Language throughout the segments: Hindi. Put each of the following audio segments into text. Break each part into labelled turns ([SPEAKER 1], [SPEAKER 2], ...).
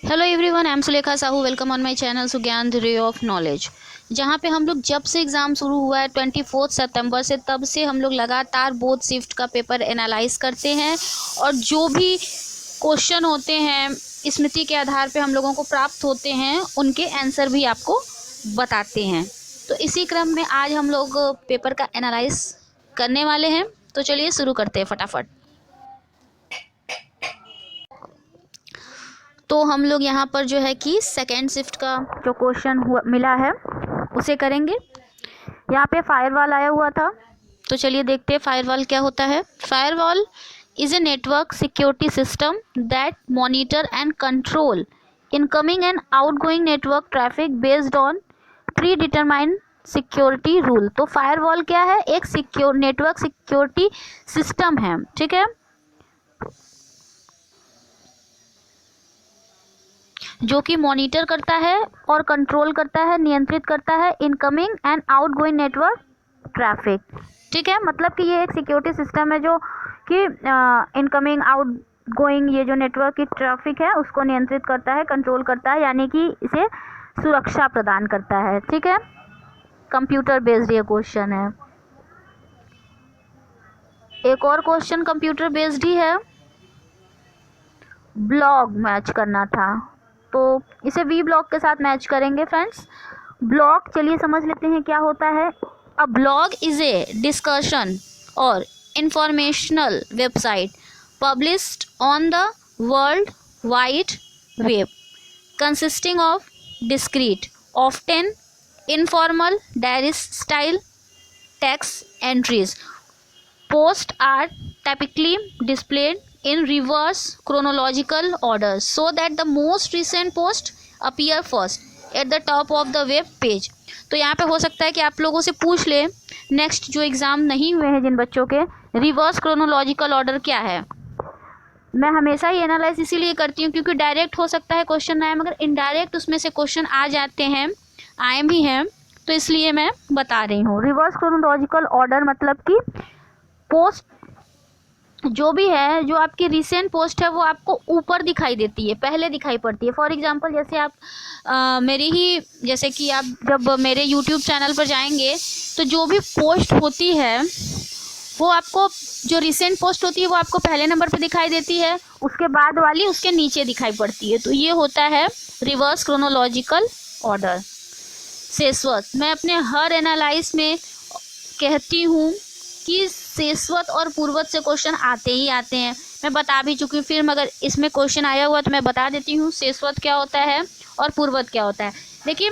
[SPEAKER 1] Hello everyone, I am Sulekha Sahu. Welcome on my channel Sugyan the ray of knowledge, जहाँ पे हम लोग जब से एग्ज़ाम शुरू हुआ है 24 सितंबर से, तब से हम लोग लगातार बोथ शिफ्ट का पेपर एनालाइज करते हैं और जो भी क्वेश्चन होते हैं स्मृति के आधार पे हम लोगों को प्राप्त होते हैं उनके आंसर भी आपको बताते हैं। तो इसी क्रम में आज हम लोग पेपर का एनालाइज करने वाले हैं। तो चलिए शुरू करते हैं फटाफट। तो हम लोग यहाँ पर जो है कि सेकेंड शिफ्ट का जो क्वेश्चन मिला है उसे करेंगे। यहाँ पे फायरवॉल आया हुआ था, तो चलिए देखते हैं फायरवॉल क्या होता है। Firewall is a network security system that monitor and control incoming and outgoing network traffic based on pre determined security rule. तो फायरवॉल क्या है? एक नेटवर्क सिक्योरिटी सिस्टम है, ठीक है, जो कि मॉनिटर करता है और कंट्रोल करता है, नियंत्रित करता है incoming and outgoing network traffic. ठीक है, मतलब कि ये एक सिक्योरिटी सिस्टम है जो कि इनकमिंग आउटगोइंग ये जो नेटवर्क की ट्रैफिक है उसको नियंत्रित करता है, कंट्रोल करता है, यानी कि इसे सुरक्षा प्रदान करता है। ठीक है, कंप्यूटर बेस्ड ये क्वेश्चन है। एक और क्वेश्चन कंप्यूटर बेस्ड ही है, ब्लॉग मैच करना था, तो इसे वी ब्लॉग के साथ मैच करेंगे फ्रेंड्स। ब्लॉग चलिए समझ लेते हैं क्या होता है। A blog is a discussion और informational website published on the world wide web consisting of discrete often informal diary style text entries. Posts are typically displayed in reverse chronological order so that the most recent post appear first at the top of the web page। तो यहाँ पे हो सकता है कि आप लोगों से पूछ ले नेक्स्ट जो एग्ज़ाम नहीं हुए हैं जिन बच्चों के, रिवर्स क्रोनोलॉजिकल ऑर्डर क्या है। मैं हमेशा ही एनालाइज इसीलिए करती हूँ क्योंकि डायरेक्ट हो सकता है क्वेश्चन आए, मगर इनडायरेक्ट उसमें से क्वेश्चन आ जाते हैं, आए भी हैं, तो इसलिए मैं बता रही हूँ। रिवर्स क्रोनोलॉजिकल ऑर्डर मतलब कि पोस्ट जो भी है, जो आपकी रिसेंट पोस्ट है वो आपको ऊपर दिखाई देती है, पहले दिखाई पड़ती है। फॉर एग्जांपल जैसे आप जैसे कि आप जब मेरे यूट्यूब चैनल पर जाएंगे तो जो भी पोस्ट होती है वो आपको, जो रिसेंट पोस्ट होती है वो आपको पहले नंबर पर दिखाई देती है, उसके बाद वाली उसके नीचे दिखाई पड़ती है। तो ये होता है रिवर्स क्रोनोलॉजिकल ऑर्डर। शेषवत मैं अपने हर एनालाइज में कहती हूँ कि शेषवत और पूर्वत से क्वेश्चन आते ही आते हैं, मैं बता भी चुकी हूँ, फिर मगर इसमें क्वेश्चन आया हुआ तो मैं बता देती हूँ शेषवत क्या होता है और पूर्वत क्या होता है। देखिए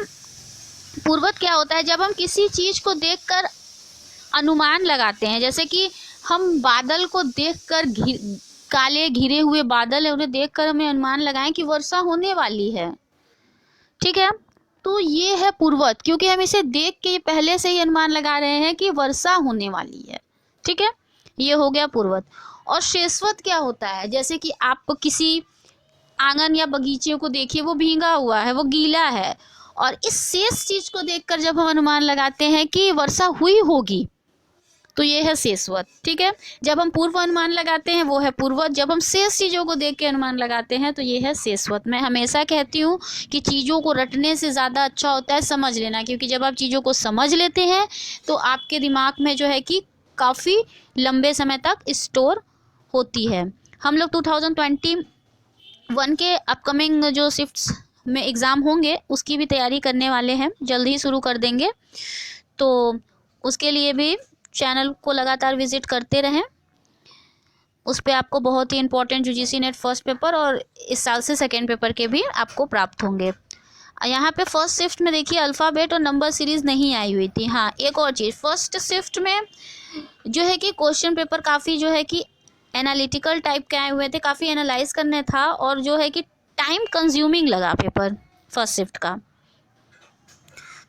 [SPEAKER 1] पूर्वत क्या होता है, जब हम किसी चीज़ को देखकर अनुमान लगाते हैं, जैसे कि हम बादल को देखकर काले घिरे हुए बादल है उन्हें देखकर हमें अनुमान लगाएं कि वर्षा होने वाली है। ठीक है, तो ये है पूर्वत, क्योंकि हम इसे देख के पहले से ही अनुमान लगा रहे हैं कि वर्षा होने वाली है। ठीक है, ये हो गया पूर्वत। और शेषवत क्या होता है, जैसे कि आप किसी आंगन या बगीचे को देखिए, वो भीगा हुआ है, वो गीला है, और इस शेष चीज को देखकर जब हम अनुमान लगाते हैं कि वर्षा हुई होगी तो ये है शेषवत। ठीक है, जब हम पूर्व अनुमान लगाते हैं वो है पूर्वत, जब हम शेष चीज़ों को देख के अनुमान लगाते हैं तो ये है शेषवत। मैं हमेशा कहती हूँ कि चीज़ों को रटने से ज़्यादा अच्छा होता है समझ लेना, क्योंकि जब आप चीज़ों को समझ लेते हैं तो आपके दिमाग में जो है कि काफ़ी लंबे समय तक स्टोर होती है। हम लोग 2021 के अपकमिंग जो शिफ्ट्स में एग्ज़ाम होंगे उसकी भी तैयारी करने वाले हैं, जल्द ही शुरू कर देंगे, तो उसके लिए भी चैनल को लगातार विजिट करते रहें। उस पर आपको बहुत ही important UGC NET first paper और इस साल से सेकेंड पेपर के भी आपको प्राप्त होंगे। यहाँ पे फर्स्ट शिफ्ट में देखिए अल्फ़ाबेट और नंबर सीरीज़ नहीं आई हुई थी। हाँ, एक और चीज़, फर्स्ट शिफ्ट में जो है कि क्वेश्चन पेपर काफ़ी जो है कि एनालिटिकल टाइप के आए हुए थे, काफ़ी एनालाइज करने था, और जो है कि टाइम कंज्यूमिंग लगा पेपर फर्स्ट शिफ्ट का।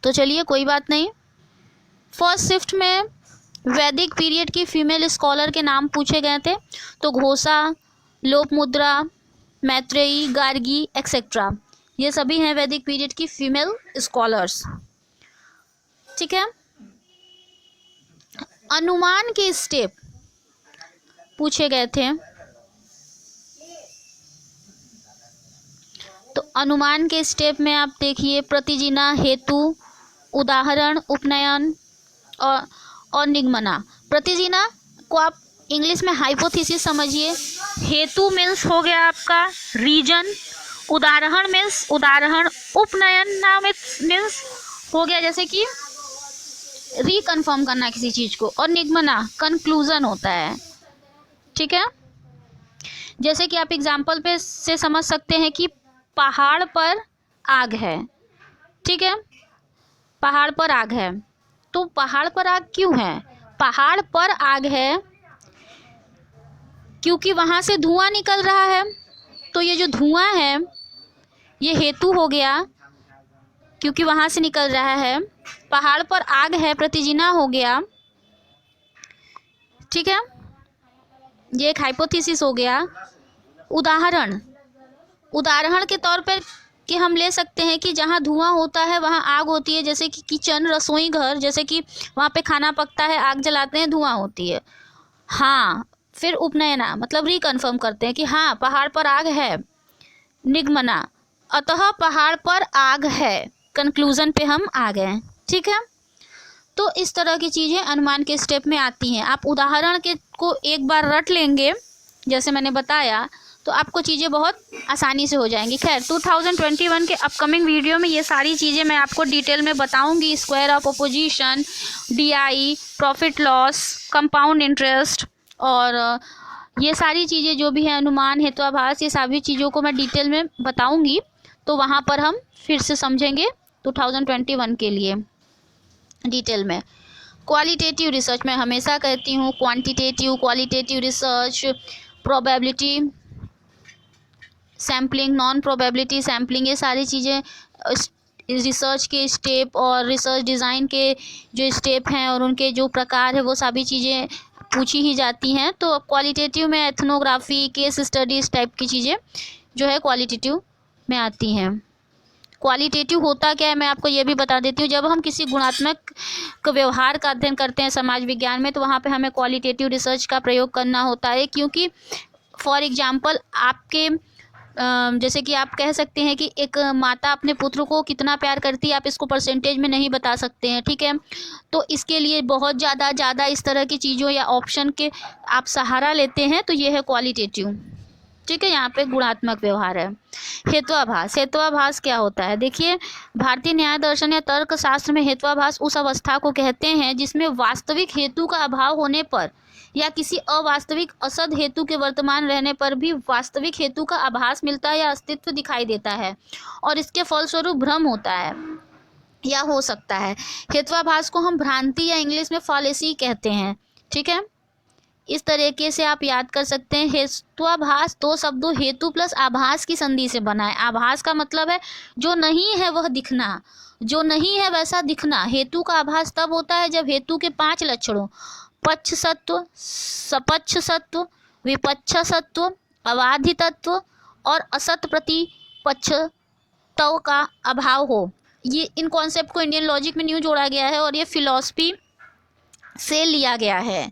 [SPEAKER 1] तो चलिए कोई बात नहीं। फर्स्ट शिफ्ट में वैदिक पीरियड की फीमेल स्कॉलर के नाम पूछे गए थे, तो घोषा, लोपमुद्रा, मैत्रेयी, गार्गी एक्सेट्रा, ये सभी हैं वैदिक पीरियड की फीमेल स्कॉलर्स। ठीक है, अनुमान के स्टेप पूछे गए थे, तो अनुमान के स्टेप में आप देखिए प्रतिजिना, हेतु, उदाहरण, उपनयन और निगमना। प्रतिजिना को आप इंग्लिश में हाइपोथेसिस समझिए। हेतु मीन्स हो गया आपका रीजन, उदाहरण मीन्स उदाहरण, उपनयन नाम मीन्स हो गया जैसे कि रिकन्फर्म करना किसी चीज को, और निगमना कंक्लूजन होता है। ठीक है, जैसे कि आप एग्जाम्पल पे से समझ सकते हैं कि पहाड़ पर आग है। ठीक है, पहाड़ पर आग है, तो पहाड़ पर आग क्यों है? पहाड़ पर आग है क्योंकि वहां से धुआं निकल रहा है, तो ये जो धुआं है ये हेतु हो गया क्योंकि वहां से निकल रहा है। पहाड़ पर आग है प्रतिजिना हो गया। ठीक है, ये एक हाइपोथेसिस हो गया। उदाहरण, उदाहरण के तौर पर कि हम ले सकते हैं कि जहाँ धुआं होता है वहाँ आग होती है, जैसे कि किचन, रसोई घर, जैसे कि वहाँ पे खाना पकता है, आग जलाते हैं, धुआं होती है। हाँ, फिर उपनयना मतलब रिकन्फर्म करते हैं कि हाँ पहाड़ पर आग है। निगमना, अतः पहाड़ पर आग है, कंक्लूजन पे हम आ गए। ठीक है, तो इस तरह की चीज़ें अनुमान के स्टेप में आती हैं। आप उदाहरण के को एक बार रट लेंगे जैसे मैंने बताया, तो आपको चीज़ें बहुत आसानी से हो जाएंगी। खैर 2021 के अपकमिंग वीडियो में ये सारी चीज़ें मैं आपको डिटेल में बताऊंगी। Square of opposition, DI, profit loss, compound interest, और ये सारी चीज़ें जो भी हैं, अनुमान, हेत्वाभास, ये सभी चीज़ों को मैं डिटेल में बताऊंगी। तो वहाँ पर हम फिर से समझेंगे 2021 के लिए डिटेल में। क्वालिटेटिव रिसर्च मैं हमेशा कहती हूँ, quantitative, qualitative research, probability sampling, non probability sampling, ये सारी चीज़ें रिसर्च के स्टेप और रिसर्च डिज़ाइन के जो स्टेप हैं और उनके जो प्रकार है वो सभी चीज़ें पूछी ही जाती हैं। तो क्वालिटेटिव में एथनोग्राफी, केस स्टडीज़ टाइप की चीज़ें जो है क्वालिटेटिव में आती हैं। क्वालिटेटिव होता क्या है मैं आपको ये भी बता देती हूँ। जब हम किसी गुणात्मक व्यवहार का अध्ययन करते हैं समाज विज्ञान में, तो वहाँ पे हमें क्वालिटेटिव रिसर्च का प्रयोग करना होता है, क्योंकि फॉर एग्जांपल आपके जैसे कि आप कह सकते हैं कि एक माता अपने पुत्र को कितना प्यार करती है, आप इसको परसेंटेज में नहीं बता सकते हैं। ठीक है, तो इसके लिए बहुत ज़्यादा इस तरह की चीज़ों या ऑप्शन के आप सहारा लेते हैं, तो ये है क्वालिटेटिव। ठीक है, यहाँ पे गुणात्मक व्यवहार है। हेत्वाभास, हेत्वाभास क्या होता है? देखिए, भारतीय न्याय दर्शन या तर्कशास्त्र में हेत्वाभास उस अवस्था को कहते हैं जिसमें वास्तविक हेतु का अभाव होने पर या किसी अवास्तविक असद हेतु के वर्तमान रहने पर भी वास्तविक हेतु का आभास मिलता है या अस्तित्व दिखाई देता है, और इसके फलस्वरूप भ्रम होता है या हो सकता है। हेत्वाभास को हम भ्रांति या इंग्लिश में फॉलेसी कहते हैं। ठीक है, इस तरीके से आप याद कर सकते हैं। हेत्वाभास दो शब्दों हेतु प्लस आभास की संधि से बना है। आभास का मतलब है जो नहीं है वह दिखना, जो नहीं है वैसा दिखना। हेतु का आभास तब होता है जब हेतु के 5 लक्षणों पक्ष सत्व, सपक्ष सत्व, विपक्ष सत्व, अबाधि तत्व और असत प्रतिपक्ष तव का अभाव हो। ये इन कॉन्सेप्ट को इंडियन लॉजिक में न्यू जोड़ा गया है और ये फिलॉसफी से लिया गया है।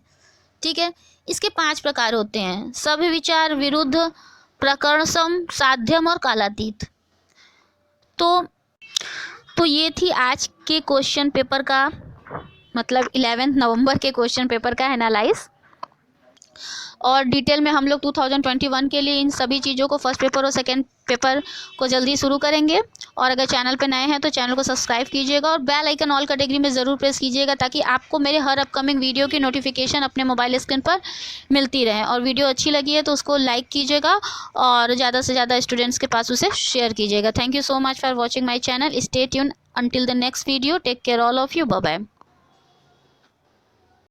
[SPEAKER 1] ठीक है, इसके 5 प्रकार होते हैं: सविचार, विरुद्ध, प्रकरणसम, साध्यम और कालातीत। तो ये थी आज के क्वेश्चन पेपर का, मतलब 11 नवंबर के क्वेश्चन पेपर का एनालाइज। और डिटेल में हम लोग 2021 के लिए इन सभी चीज़ों को, फर्स्ट पेपर और सेकंड पेपर को जल्दी शुरू करेंगे। और अगर चैनल पे नए हैं तो चैनल को सब्सक्राइब कीजिएगा और बेल आइकन ऑल कैटेगरी में ज़रूर प्रेस कीजिएगा, ताकि आपको मेरे हर अपकमिंग वीडियो की नोटिफिकेशन अपने मोबाइल स्क्रीन पर मिलती रहे। और वीडियो अच्छी लगी है तो उसको लाइक कीजिएगा और ज़्यादा से ज़्यादा स्टूडेंट्स के पास उसे शेयर कीजिएगा। Thank you so much for watching my channel. Stay tune until the next video. Take care all of you. Bye bye.